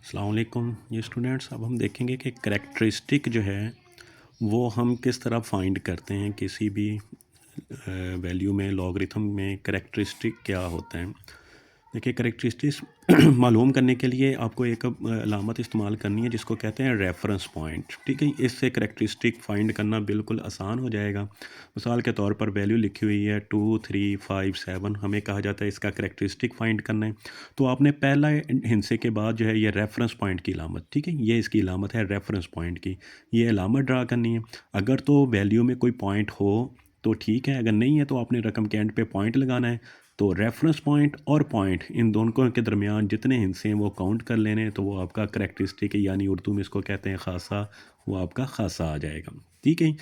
अस्सलाम वालेकुम ये स्टूडेंट्स। अब हम देखेंगे कि करैक्टरिस्टिक जो है वो हम किस तरह फाइंड करते हैं किसी भी वैल्यू में, लॉगरिथम में करैक्टरिस्टिक क्या होता है। देखिए, करैक्टरिस्टिक्स मालूम करने के लिए आपको एक अलामत इस्तेमाल करनी है जिसको कहते हैं रेफरेंस पॉइंट। ठीक है, इससे करैक्टरिस्टिक फाइंड करना बिल्कुल आसान हो जाएगा। मिसाल के तौर पर वैल्यू लिखी हुई है 2, 3, 5, 7, हमें कहा जाता है इसका करैक्टरिस्टिक फाइंड करना है। तो आपने पहला हिंसे के बाद जो है ये रेफरेंस पॉइंट की अलामत, ठीक है, ये इसकी अलामत है रेफरेंस पॉइंट की, ये अलामत ड्रा करनी है। अगर तो वैल्यू में कोई पॉइंट हो तो ठीक है, अगर नहीं है तो आपने रकम के एंड पे पॉइंट लगाना है। तो रेफरेंस पॉइंट और पॉइंट इन दोनों के दरमियान जितने हिस्से हैं वो काउंट कर लेने, तो वो आपका करैक्टरिस्टिक है, यानी उर्दू में इसको कहते हैं खासा, वो आपका खासा आ जाएगा। ठीक है,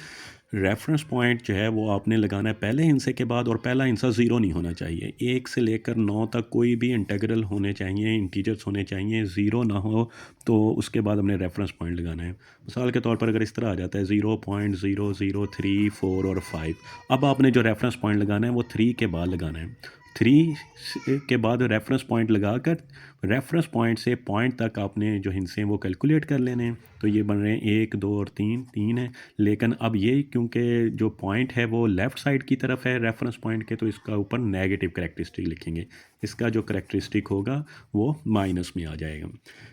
रेफरेंस पॉइंट जो है वो आपने लगाना है पहले हिस्से के बाद, और पहला हिस्सा ज़ीरो नहीं होना चाहिए। 1 से लेकर 9 तक कोई भी इंटीग्रल होने चाहिए, इंटीजर्स होने चाहिए, ज़ीरो ना हो तो उसके बाद हमने रेफरेंस पॉइंट लगाना है। मिसाल के तौर पर अगर इस तरह आ जाता है 0.003, 4 और 5, अब आपने जो रेफरेंस पॉइंट लगाना है वो 3 के बाद लगाना है। 3 के बाद रेफरेंस पॉइंट लगाकर रेफरेंस पॉइंट से पॉइंट तक आपने जो हिस्से हैं वो कैलकुलेट कर लेने हैं। तो ये बन रहे हैं 1, 2 और 3 है। लेकिन अब ये क्योंकि जो पॉइंट है वो लेफ़्ट साइड की तरफ है रेफरेंस पॉइंट के, तो इसका ऊपर नेगेटिव करैक्टरिस्टिक लिखेंगे। इसका जो करैक्टरिस्टिक होगा वो माइनस में आ जाएगा।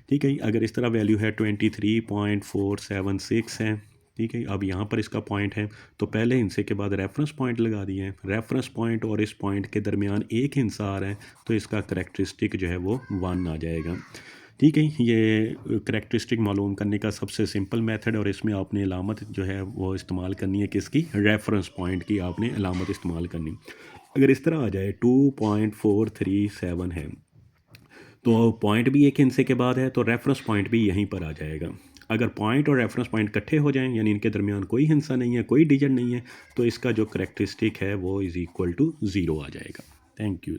ठीक है, अगर इस तरह वैल्यू है 23.476 है। ठीक है, अब यहाँ पर इसका पॉइंट है तो पहले हिस्से के बाद रेफरेंस पॉइंट लगा दिए हैं। रेफरेंस पॉइंट और इस पॉइंट के दरमियान एक हिस्सा आ रहा है, तो इसका करैक्टरिस्टिक जो है वो 1 आ जाएगा। ठीक है, ये करैक्टरिस्टिक मालूम करने का सबसे सिंपल मेथड, और इसमें आपने अलामत जो है वो इस्तेमाल करनी है किसकी, रेफरेंस पॉइंट की आपने अलामत इस्तेमाल करनी। अगर इस तरह आ जाए 2.437 है तो पॉइंट भी एक हिस्से के बाद है, तो रेफरेंस पॉइंट भी यहीं पर आ जाएगा। अगर पॉइंट और रेफरेंस पॉइंट इकट्ठे हो जाएं, यानी इनके दरमियान कोई हिस्सा नहीं है, कोई डिजिट नहीं है, तो इसका जो करैक्टरिस्टिक है वो इज़ इक्वल टू 0 आ जाएगा। Thank you.